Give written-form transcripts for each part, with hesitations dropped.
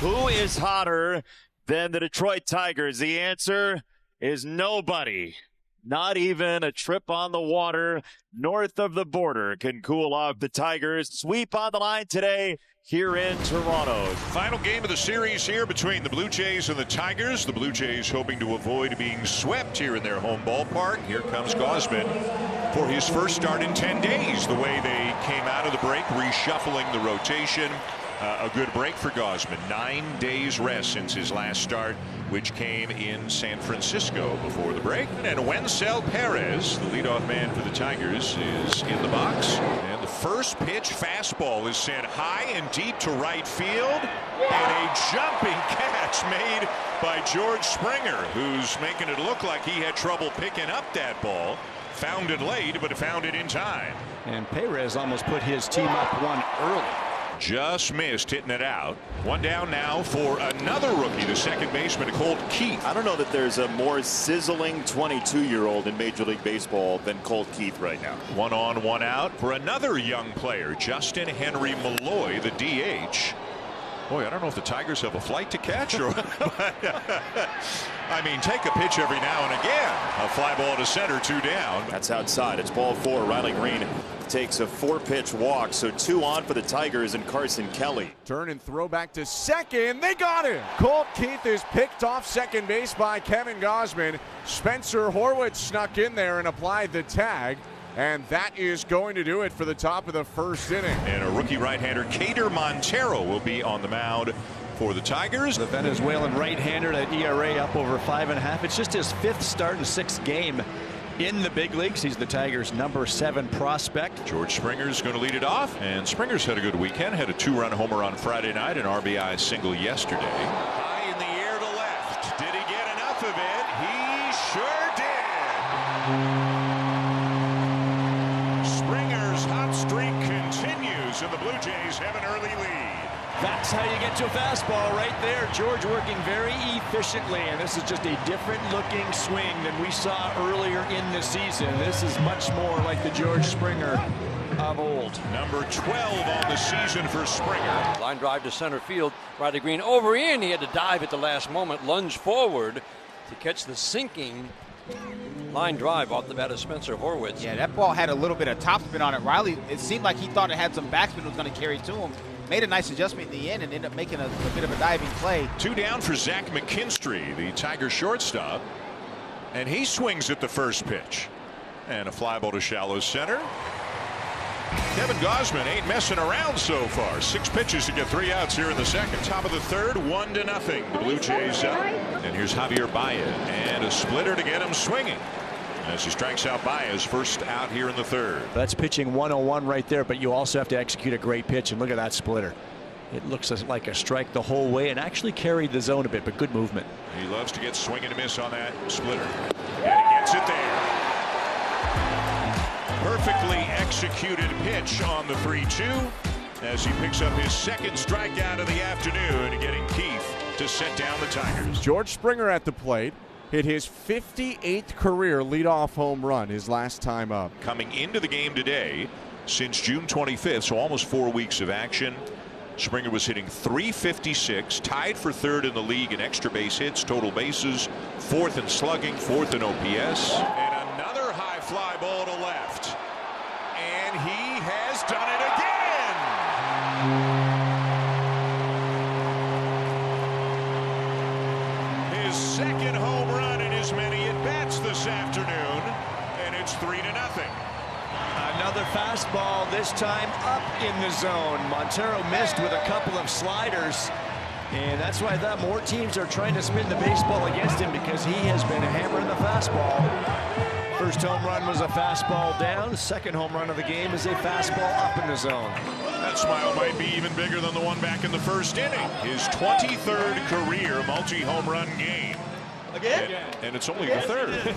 Who is hotter than the Detroit Tigers? The answer is nobody. Not even a trip on the water north of the border can cool off the Tigers. Sweep on the line today here in Toronto. Final game of the series here between the Blue Jays and the Tigers. The Blue Jays hoping to avoid being swept here in their home ballpark. Here comes Gausman for his first start in 10 days. The way they came out of the break, reshuffling the rotation. A good break for Gausman. 9 days rest since his last start, which came in San Francisco before the break. And Wencel Perez, the leadoff man for the Tigers, is in the box. And the first pitch fastball is sent high and deep to right field. And a jumping catch made by George Springer, who's making it look like he had trouble picking up that ball. Found it late, but found it in time. And Perez almost put his team up one early. Just missed hitting it out. One down now for another rookie, the second baseman, Colt Keith. I don't know that there's a more sizzling 22-year-old in Major League Baseball than Colt Keith right now. 1 on, 1 out for another young player, Justin Henry Malloy, the DH. Boy, I don't know if the Tigers have a flight to catch or I mean, take a pitch every now and again. A fly ball to center, 2 down. That's outside. It's ball 4. Riley Green takes a 4-pitch walk, so 2 on for the Tigers and Carson Kelly. Turn and throw back to second. They got him. Colt Keith is picked off second base by Kevin Gausman. Spencer Horwitz snuck in there and applied the tag. And that is going to do it for the top of the first inning. And a rookie right-hander, Cater Montero, will be on the mound for the Tigers. The Venezuelan right-hander at ERA up over 5.5. It's just his 5th start and 6th game in the big leagues. He's the Tigers' number 7 prospect. George Springer's going to lead it off. And Springer's had a good weekend. Had a 2-run homer on Friday night, an RBI single yesterday. High in the air to left. Did he get enough of it? He sure did. Springer's hot streak continues, and the Blue Jays have an early lead. That's how you get to a fastball right there. George working very efficiently, and this is just a different looking swing than we saw earlier in the season. This is much more like the George Springer of old. Number 12 on the season for Springer. Line drive to center field. Riley Green over in. He had to dive at the last moment, lunge forward to catch the sinking line drive off the bat of Spencer Horwitz. Yeah, that ball had a little bit of topspin on it. Riley, it seemed like he thought it had some backspin was going to carry to him. Made a nice adjustment in the end and ended up making a bit of a diving play. 2 down for Zach McKinstry, the Tiger shortstop. And he swings at the first pitch. And a fly ball to shallow center. Kevin Gausman ain't messing around so far. 6 pitches to get 3 outs here in the second. Top of the third, 1-0. The Blue Jays up. And here's Javier Baez. And a splitter to get him swinging as he strikes out Baez, first out here in the third. That's pitching 101 right there, but you also have to execute a great pitch, and look at that splitter. It looks like a strike the whole way and actually carried the zone a bit, but good movement. He loves to get swing and a miss on that splitter. And he gets it there. Perfectly executed pitch on the 3-2 as he picks up his second strikeout of the afternoon, getting Keith to set down the Tigers. George Springer at the plate. Hit his 58th career leadoff home run his last time up. Coming into the game today since June 25th, so almost 4 weeks of action. Springer was hitting .356, tied for 3rd in the league in extra base hits, total bases, 4th in slugging, 4th in OPS. And another high fly ball to left. And he has done it again. His second home run in as many at-bats this afternoon, and it's 3-0. Another fastball, this time up in the zone. Montero missed with a couple of sliders, and that's why I thought more teams are trying to spin the baseball against him, because he has been hammering the fastball. First home run was a fastball down. Second home run of the game is a fastball up in the zone. That smile might be even bigger than the one back in the first inning. His 23rd career multi-home run game. Again? And it's only the third.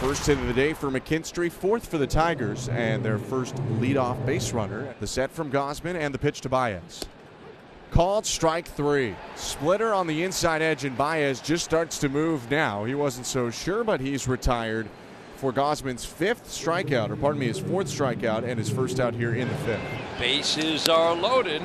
First hit of the day for McKinstry, 4th for the Tigers, and their first leadoff base runner. The set from Gausman and the pitch to Baez. Called strike 3. Splitter on the inside edge, and Baez just starts to move now. He wasn't so sure, but he's retired for Gausman's 5th strikeout, or pardon me, his 4th strikeout, and his first out here in the 5th. Bases are loaded.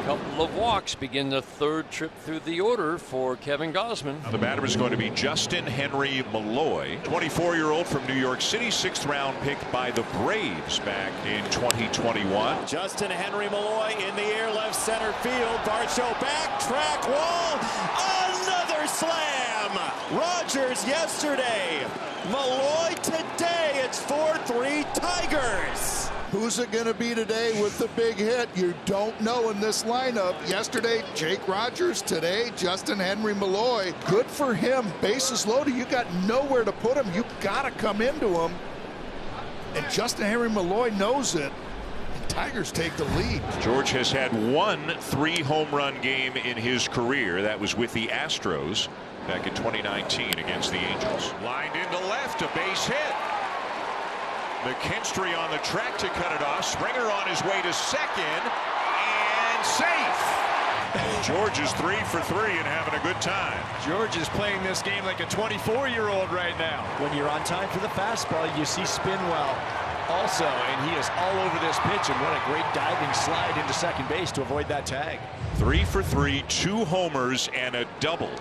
Couple of walks begin the third trip through the order for Kevin Gausman. The batter is going to be Justin Henry Malloy, 24-year-old from New York City, 6th round pick by the Braves back in 2021. Justin Henry Malloy in the air, left center field. Varsho back, track wall, another slam. Rogers yesterday, Malloy today. It's 4-3 Tigers. Who's it going to be today with the big hit? You don't know in this lineup. Yesterday, Jake Rogers. Today, Justin Henry Malloy. Good for him. Bases loaded. You got nowhere to put him. You got to come into him. And Justin Henry Malloy knows it. And Tigers take the lead. George has had one 3-home run game in his career. That was with the Astros back in 2019 against the Angels. Lined into left, a base hit. McKinstry on the track to cut it off. Springer on his way to second and safe. George is 3 for 3 and having a good time. George is playing this game like a 24-year-old right now. When you're on time for the fastball, you see spin well also, and he is all over this pitch, and what a great diving slide into second base to avoid that tag. 3 for 3, 2 homers and a double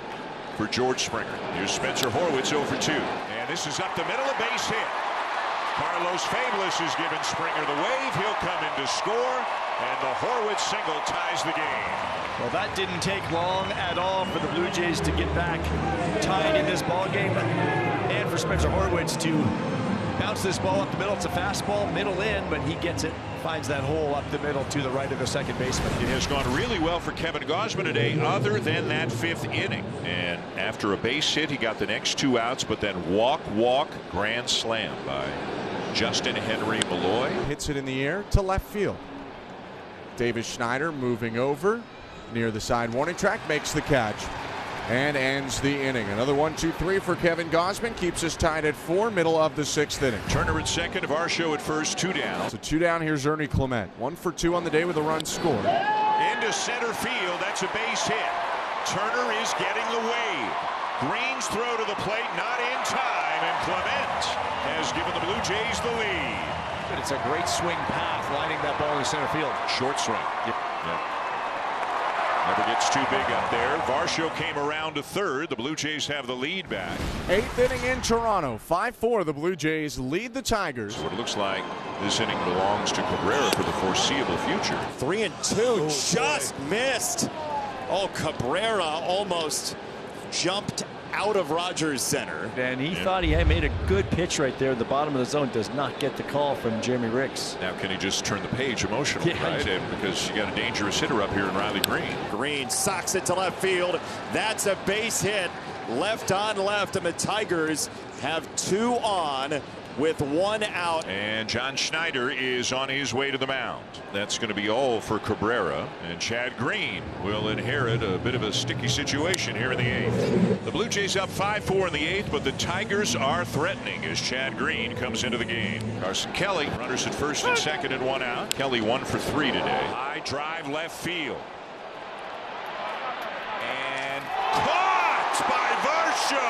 for George Springer. Here's Spencer Horwitz 0 for 2. And this is up the middle, a base hit. Carlos Fabulous is giving Springer the wave. He'll come in to score, and the Horwitz single ties the game. Well, that didn't take long at all for the Blue Jays to get back tied in this ball game, and for Spencer Horwitz to bounce this ball up the middle. It's a fastball, middle in, but he gets it, finds that hole up the middle to the right of the second baseman. It has gone really well for Kevin Gausman today, other than that 5th inning. And after a base hit, he got the next 2 outs, but then walk, grand slam by Justin Henry Malloy. Hits it in the air to left field. Davis Schneider moving over near the side warning track, makes the catch and ends the inning. Another 1-2-3 for Kevin Gausman, keeps us tied at 4, middle of the 6th inning. Turner at second, Varsho at first, 2 down. So 2 down. Here's Ernie Clement, 1 for 2 on the day with a run scored. Into center field, that's a base hit. Turner is getting the wave. Green's throw to the plate, not in time, and Clement has given the Blue Jays the lead. But it's a great swing path, lining that ball in center field. Short swing. Yep. Never gets too big up there. Varsho came around to third. The Blue Jays have the lead back. 8th inning in Toronto. 5-4. The Blue Jays lead the Tigers. So it looks like this inning belongs to Cabrera for the foreseeable future. 3-2, just missed. Oh, Cabrera almost jumped out of Rogers Center. And he thought he had made a good pitch right there at the bottom of the zone. Does not get the call from Jeremy Ricks. Now can he just turn the page emotionally, right? And because you got a dangerous hitter up here in Riley Green. Green socks it to left field. That's a base hit. Left on left, and the Tigers have 2 on with 1 out. And John Schneider is on his way to the mound. That's going to be all for Cabrera, and Chad Green will inherit a bit of a sticky situation here in the 8th. The Blue Jays up 5-4 in the 8th, but the Tigers are threatening as Chad Green comes into the game. Carson Kelly, runners at first and second and 1 out. Kelly 1 for 3 today. High drive left field. And caught by Varsho.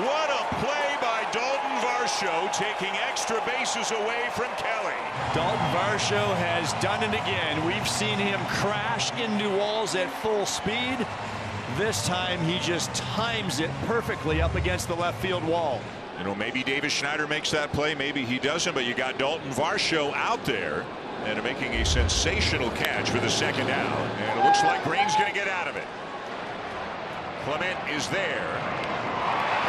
What a play by Dalton Varsho, taking extra bases away from Kelly. Dalton Varsho has done it again. We've seen him crash into walls at full speed. This time he just times it perfectly up against the left field wall. You know, maybe Davis Schneider makes that play, maybe he doesn't, but you got Dalton Varsho out there and making a sensational catch for the 2nd out. And it looks like Green's going to get out of it. Clement is there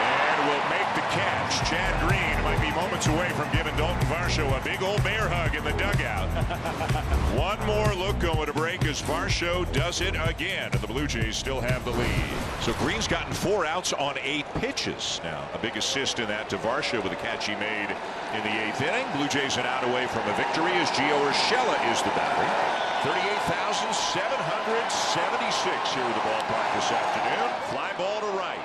and will make the catch. Chad Green might be moments away from giving Dalton Varsho a big old bear hug in the dugout. One more look going to break as Varsho does it again, and the Blue Jays still have the lead. So Green's gotten 4 outs on 8 pitches. Now a big assist in that to Varsho with a catch he made in the 8th inning. Blue Jays an out away from a victory as Gio Urshela is the batter. 38,776 here at the ballpark this afternoon. Fly ball to right.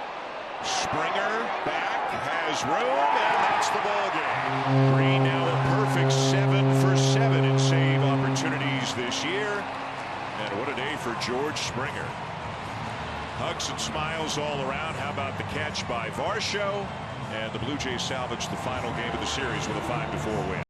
Springer back, has room, and that's the ball game. Green now a perfect 7 for 7 in save opportunities this year. And what a day for George Springer. Hugs and smiles all around. How about the catch by Varsho? And the Blue Jays salvage the final game of the series with a 5-4 win.